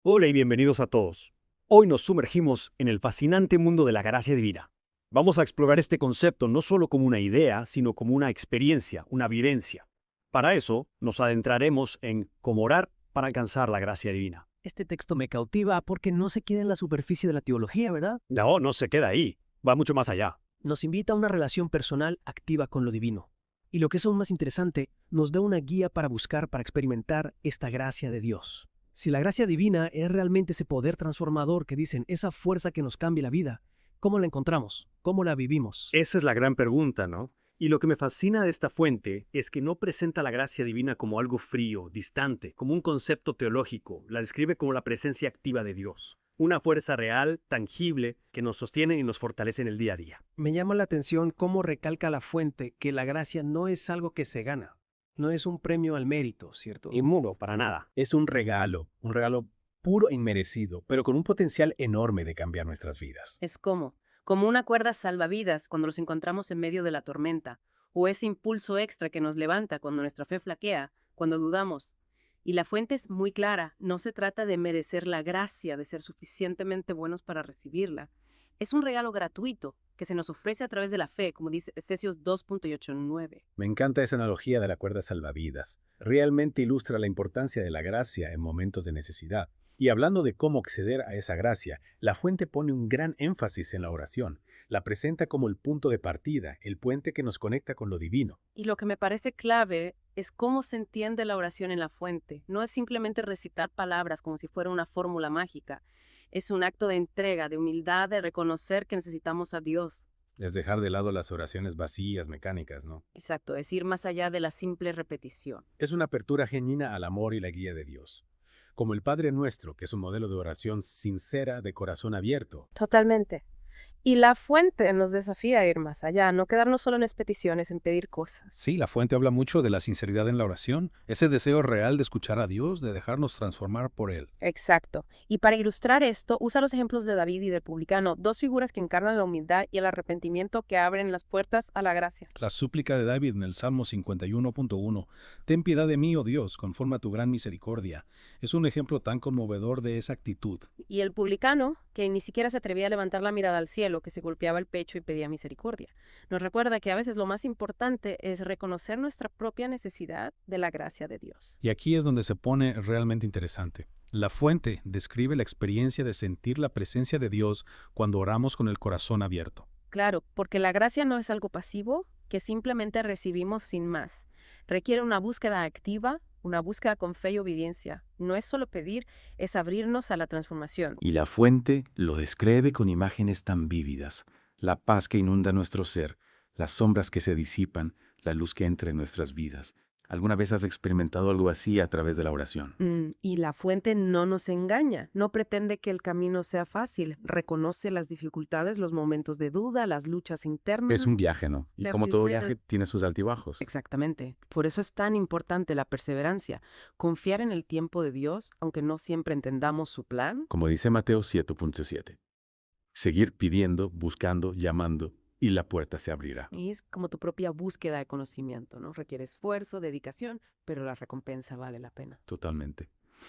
Hola y bienvenidos a todos. Hoy nos sumergimos en el fascinante mundo de la gracia divina. Vamos a explorar este concepto no solo como una idea, sino como una experiencia, una vivencia. Para eso, nos adentraremos en cómo orar para alcanzar la gracia divina. Este texto me cautiva porque no se queda en la superficie de la teología, ¿verdad? No, no se queda ahí, va mucho más allá. Nos invita a una relación personal activa con lo divino. Y lo que es aún más interesante, nos da una guía para buscar, para experimentar esta gracia de Dios. Si la gracia divina es realmente ese poder transformador que dicen, esa fuerza que nos cambia la vida, ¿cómo la encontramos? ¿Cómo la vivimos? Esa es la gran pregunta, ¿no? Y lo que me fascina de esta fuente es que no presenta la gracia divina como algo frío, distante, como un concepto teológico, la describe como la presencia activa de Dios, una fuerza real, tangible, que nos sostiene y nos fortalece en el día a día. Me llama la atención cómo recalca la fuente que la gracia no es algo que se gana, no es un premio al mérito, ¿cierto? Inmuno, para nada. Es un regalo puro e inmerecido, pero con un potencial enorme de cambiar nuestras vidas. Es como una cuerda salvavidas cuando los encontramos en medio de la tormenta, o ese impulso extra que nos levanta cuando nuestra fe flaquea, cuando dudamos. Y la fuente es muy clara, no se trata de merecer la gracia, de ser suficientemente buenos para recibirla. Es un regalo gratuito que se nos ofrece a través de la fe, como dice Efesios 2.89. Me encanta esa analogía de la cuerda salvavidas. Realmente ilustra la importancia de la gracia en momentos de necesidad. Y hablando de cómo acceder a esa gracia, la fuente pone un gran énfasis en la oración. La presenta como el punto de partida, el puente que nos conecta con lo divino. Y lo que me parece clave es cómo se entiende la oración en la fuente. No es simplemente recitar palabras como si fuera una fórmula mágica. Es un acto de entrega, de humildad, de reconocer que necesitamos a Dios. Es dejar de lado las oraciones vacías, mecánicas, ¿no? Exacto, es ir más allá de la simple repetición. Es una apertura genuina al amor y la guía de Dios. Como el Padre Nuestro, que es un modelo de oración sincera, de corazón abierto. Totalmente. Y la fuente nos desafía a ir más allá, no quedarnos solo en peticiones, en pedir cosas. Sí, la fuente habla mucho de la sinceridad en la oración, ese deseo real de escuchar a Dios, de dejarnos transformar por Él. Exacto. Y para ilustrar esto, usa los ejemplos de David y del publicano, dos figuras que encarnan la humildad y el arrepentimiento que abren las puertas a la gracia. La súplica de David en el Salmo 51.1, Ten piedad de mí, oh Dios, conforme a tu gran misericordia, es un ejemplo tan conmovedor de esa actitud. Y el publicano, que ni siquiera se atrevía a levantar la mirada al cielo, que se golpeaba el pecho y pedía misericordia. Nos recuerda que a veces lo más importante es reconocer nuestra propia necesidad de la gracia de Dios. Y aquí es donde se pone realmente interesante. La fuente describe la experiencia de sentir la presencia de Dios cuando oramos con el corazón abierto. Claro, porque la gracia no es algo pasivo que simplemente recibimos sin más. Requiere una búsqueda activa, una búsqueda con fe y obediencia. No es solo pedir, es abrirnos a la transformación. Y la fuente lo describe con imágenes tan vívidas, la paz que inunda nuestro ser, las sombras que se disipan, la luz que entra en nuestras vidas. ¿Alguna vez has experimentado algo así a través de la oración? Y la fuente no nos engaña, no pretende que el camino sea fácil, reconoce las dificultades, los momentos de duda, las luchas internas. Es un viaje, ¿no? Y La como todo fibra- viaje, tiene sus altibajos. Exactamente. Por eso es tan importante la perseverancia, confiar en el tiempo de Dios, aunque no siempre entendamos su plan. Como dice Mateo 7.7. Seguir pidiendo, buscando, llamando, y la puerta se abrirá. Y es como tu propia búsqueda de conocimiento, ¿no? Requiere esfuerzo, dedicación, pero la recompensa vale la pena. Totalmente.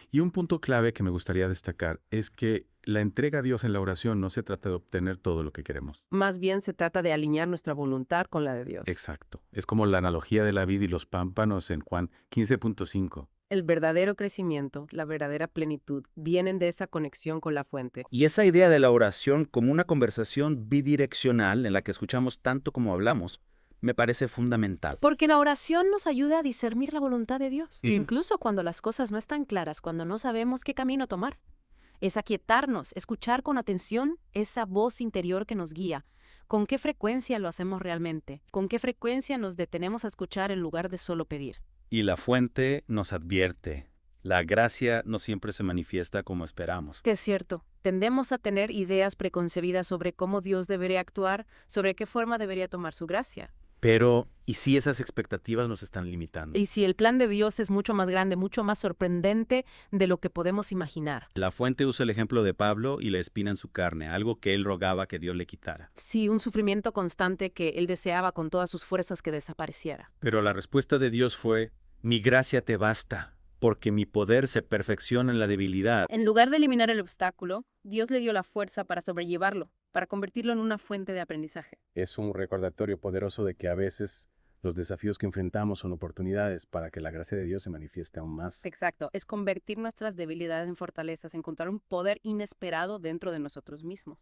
Y un punto clave que me gustaría destacar es que la entrega a Dios en la oración no se trata de obtener todo lo que queremos. Más bien se trata de alinear nuestra voluntad con la de Dios. Exacto. Es como la analogía de la vid y los pámpanos en Juan 15.5. El verdadero crecimiento, la verdadera plenitud, vienen de esa conexión con la fuente. Y esa idea de la oración como una conversación bidireccional en la que escuchamos tanto como hablamos, me parece fundamental. Porque la oración nos ayuda a discernir la voluntad de Dios, Sí. incluso cuando las cosas no están claras, cuando no sabemos qué camino tomar. Es aquietarnos, escuchar con atención esa voz interior que nos guía. ¿Con qué frecuencia lo hacemos realmente? ¿Con qué frecuencia nos detenemos a escuchar en lugar de solo pedir? Y la fuente nos advierte. La gracia no siempre se manifiesta como esperamos. Que es cierto, tendemos a tener ideas preconcebidas sobre cómo Dios debería actuar, sobre qué forma debería tomar su gracia. Pero, ¿y si esas expectativas nos están limitando? Y si el plan de Dios es mucho más grande, mucho más sorprendente de lo que podemos imaginar. La fuente usa el ejemplo de Pablo y la espina en su carne, algo que él rogaba que Dios le quitara. Sí, un sufrimiento constante que él deseaba con todas sus fuerzas que desapareciera. Pero la respuesta de Dios fue, mi gracia te basta, porque mi poder se perfecciona en la debilidad. En lugar de eliminar el obstáculo, Dios le dio la fuerza para sobrellevarlo, para convertirlo en una fuente de aprendizaje. Es un recordatorio poderoso de que a veces los desafíos que enfrentamos son oportunidades para que la gracia de Dios se manifieste aún más. Exacto, es convertir nuestras debilidades en fortalezas, encontrar un poder inesperado dentro de nosotros mismos.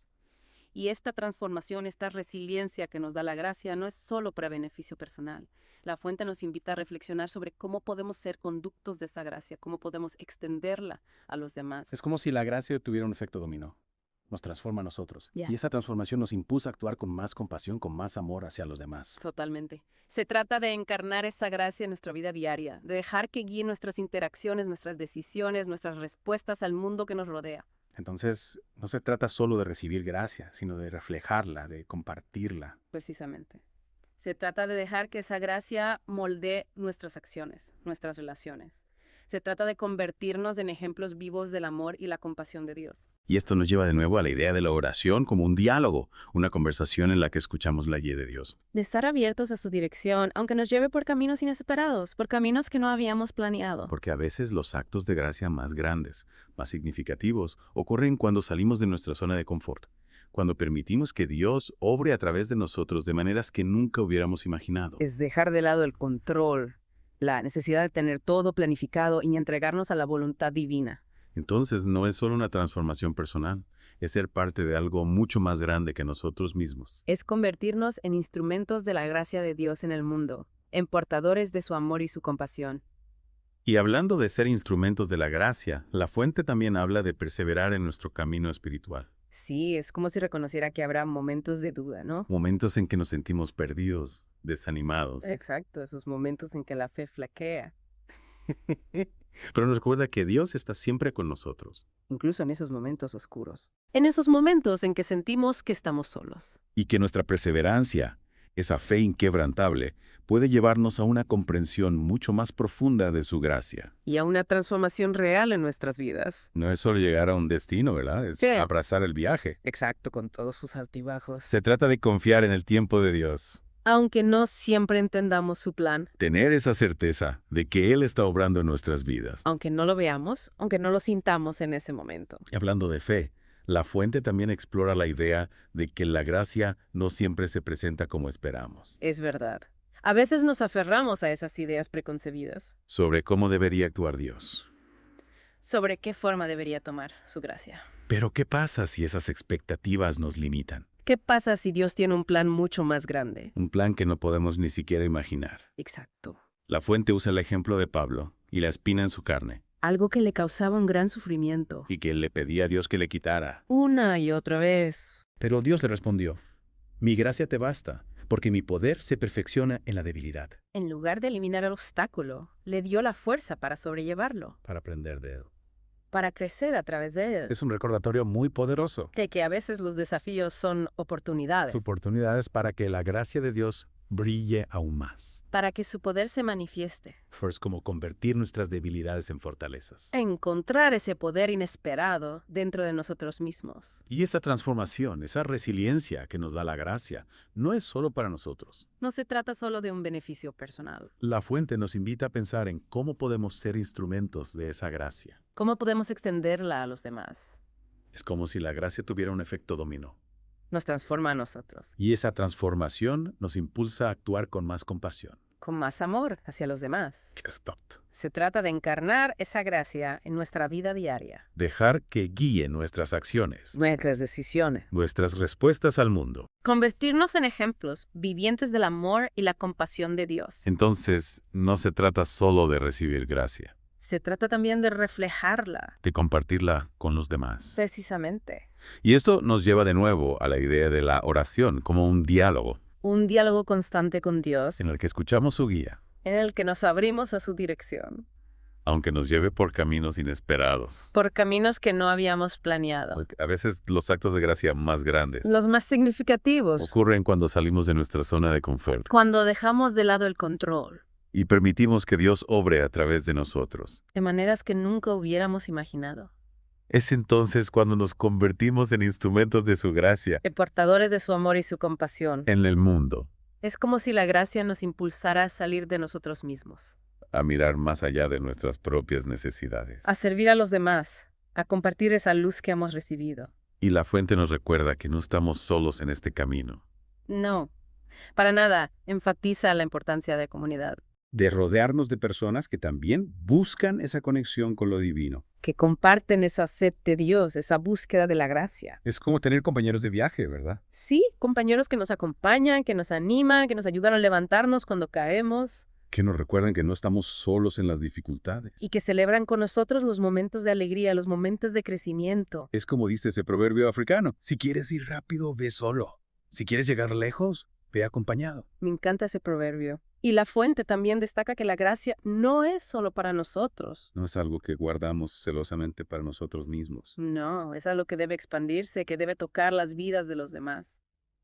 Y esta transformación, esta resiliencia que nos da la gracia no es solo para beneficio personal. La fuente nos invita a reflexionar sobre cómo podemos ser conductos de esa gracia, cómo podemos extenderla a los demás. Es como si la gracia tuviera un efecto dominó. Nos transforma a nosotros. Ya. Y esa transformación nos impulsa a actuar con más compasión, con más amor hacia los demás. Totalmente. Se trata de encarnar esa gracia en nuestra vida diaria, de dejar que guíe nuestras interacciones, nuestras decisiones, nuestras respuestas al mundo que nos rodea. Entonces, no se trata solo de recibir gracia, sino de reflejarla, de compartirla. Precisamente. Se trata de dejar que esa gracia moldee nuestras acciones, nuestras relaciones. Se trata de convertirnos en ejemplos vivos del amor y la compasión de Dios. Y esto nos lleva de nuevo a la idea de la oración como un diálogo, una conversación en la que escuchamos la guía de Dios. De estar abiertos a su dirección, aunque nos lleve por caminos inesperados, por caminos que no habíamos planeado. Porque a veces los actos de gracia más grandes, más significativos, ocurren cuando salimos de nuestra zona de confort, cuando permitimos que Dios obre a través de nosotros de maneras que nunca hubiéramos imaginado. Es dejar de lado el control, la necesidad de tener todo planificado y entregarnos a la voluntad divina. Entonces no es solo una transformación personal, es ser parte de algo mucho más grande que nosotros mismos. Es convertirnos en instrumentos de la gracia de Dios en el mundo, en portadores de su amor y su compasión. Y hablando de ser instrumentos de la gracia, la fuente también habla de perseverar en nuestro camino espiritual. Sí, es como si reconociera que habrá momentos de duda, ¿no? Momentos en que nos sentimos perdidos, desanimados. Exacto, esos momentos en que la fe flaquea, Pero nos recuerda que Dios está siempre con nosotros. incluso en esos momentos oscuros. En esos momentos en que sentimos que estamos solos. Y que nuestra perseverancia, esa fe inquebrantable, puede llevarnos a una comprensión mucho más profunda de su gracia. Y a una transformación real en nuestras vidas. No es solo llegar a un destino, ¿verdad? Es Sí. abrazar el viaje. Exacto, con todos sus altibajos. Se trata de confiar en el tiempo de Dios. Aunque no siempre entendamos su plan, Tener esa certeza de que Él está obrando en nuestras vidas. aunque no lo veamos, aunque no lo sintamos en ese momento. Y hablando de fe, la fuente también explora la idea de que la gracia no siempre se presenta como esperamos. Es verdad. A veces nos aferramos a esas ideas preconcebidas Sobre cómo debería actuar Dios. sobre qué forma debería tomar su gracia. Pero ¿qué pasa si esas expectativas nos limitan? ¿Qué pasa si Dios tiene un plan mucho más grande? Un plan que no podemos ni siquiera imaginar. Exacto. La fuente usa el ejemplo de Pablo y la espina en su carne, Algo que le causaba un gran sufrimiento. y que él le pedía a Dios que le quitara. Una y otra vez. Pero Dios le respondió, mi gracia te basta, porque mi poder se perfecciona en la debilidad. En lugar de eliminar el obstáculo, le dio la fuerza para sobrellevarlo, Para aprender de él. para crecer a través de él. Es un recordatorio muy poderoso. De que a veces los desafíos son oportunidades Oportunidades para que la gracia de Dios brille aún más. para que su poder se manifieste. Es como convertir nuestras debilidades en fortalezas. Encontrar ese poder inesperado dentro de nosotros mismos. Y esa transformación, esa resiliencia que nos da la gracia, no es solo para nosotros. No se trata solo de un beneficio personal. La fuente nos invita a pensar en cómo podemos ser instrumentos de esa gracia. ¿Cómo podemos extenderla a los demás? Es como si la gracia tuviera un efecto dominó. Nos transforma a nosotros, Y esa transformación nos impulsa a actuar con más compasión. con más amor hacia los demás. Stop. Se trata de encarnar esa gracia en nuestra vida diaria, Dejar que guíe nuestras acciones, nuestras decisiones. nuestras respuestas al mundo. Convertirnos en ejemplos vivientes del amor y la compasión de Dios. Entonces, no se trata solo de recibir gracia, Se trata también de reflejarla, de compartirla con los demás. precisamente. Y esto nos lleva de nuevo a la idea de la oración como un diálogo Un diálogo constante con Dios, en el que escuchamos su guía, en el que nos abrimos a su dirección, aunque nos lleve por caminos inesperados. por caminos que no habíamos planeado. Porque a veces los actos de gracia más grandes Los más significativos, ocurren cuando salimos de nuestra zona de confort cuando dejamos de lado el control, y permitimos que Dios obre a través de nosotros. de maneras que nunca hubiéramos imaginado. Es entonces cuando nos convertimos en instrumentos de su gracia Que portadores de su amor y su compasión. en el mundo, Es como si la gracia nos impulsara a salir de nosotros mismos, a mirar más allá de nuestras propias necesidades. A servir a los demás, a compartir esa luz que hemos recibido. Y la fuente nos recuerda que no estamos solos en este camino. No, para nada enfatiza la importancia de comunidad. De rodearnos de personas que también buscan esa conexión con lo divino. Que comparten esa sed de Dios, esa búsqueda de la gracia. Es como tener compañeros de viaje, ¿verdad? Sí, compañeros que nos acompañan, que nos animan, que nos ayudan a levantarnos cuando caemos. Que nos recuerdan que no estamos solos en las dificultades. Y que celebran con nosotros los momentos de alegría, los momentos de crecimiento. Es como dice ese proverbio africano. Si quieres ir rápido, ve solo. Si quieres llegar lejos, ve acompañado. Me encanta ese proverbio. Y la fuente también destaca que la gracia no es solo para nosotros. No es algo que guardamos celosamente para nosotros mismos. No, es algo que debe expandirse, que debe tocar las vidas de los demás.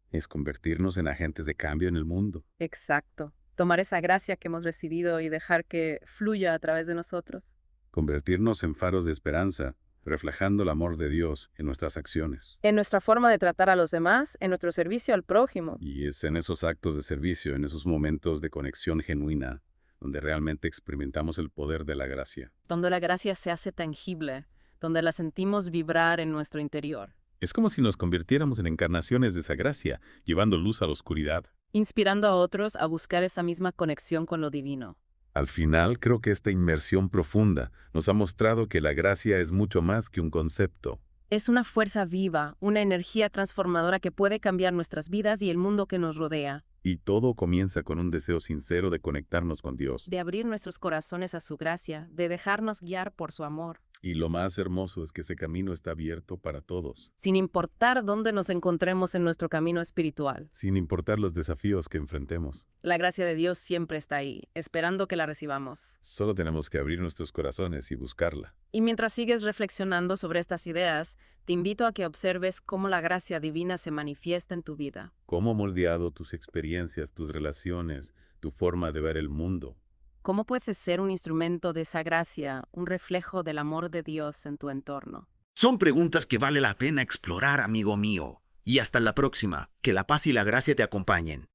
Es convertirnos en agentes de cambio en el mundo. Exacto. Tomar esa gracia que hemos recibido y dejar que fluya a través de nosotros. Convertirnos en faros de esperanza, reflejando el amor de Dios en nuestras acciones. En nuestra forma de tratar a los demás, en nuestro servicio al prójimo. Y es en esos actos de servicio, en esos momentos de conexión genuina, donde realmente experimentamos el poder de la gracia. Donde la gracia se hace tangible, donde la sentimos vibrar en nuestro interior. Es como si nos convirtiéramos en encarnaciones de esa gracia, llevando luz a la oscuridad. Inspirando a otros a buscar esa misma conexión con lo divino. Al final, creo que esta inmersión profunda nos ha mostrado que la gracia es mucho más que un concepto. Es una fuerza viva, una energía transformadora que puede cambiar nuestras vidas y el mundo que nos rodea. Y todo comienza con un deseo sincero de conectarnos con Dios. De abrir nuestros corazones a su gracia, de dejarnos guiar por su amor. Y lo más hermoso es que ese camino está abierto para todos. Sin importar dónde nos encontremos en nuestro camino espiritual. Sin importar los desafíos que enfrentemos. La gracia de Dios siempre está ahí, esperando que la recibamos. Solo tenemos que abrir nuestros corazones y buscarla. Y mientras sigues reflexionando sobre estas ideas, te invito a que observes cómo la gracia divina se manifiesta en tu vida. Cómo ha moldeado tus experiencias, tus relaciones, tu forma de ver el mundo. ¿Cómo puedes ser un instrumento de esa gracia, un reflejo del amor de Dios en tu entorno? Son preguntas que vale la pena explorar, amigo mío. Y hasta la próxima. Que la paz y la gracia te acompañen.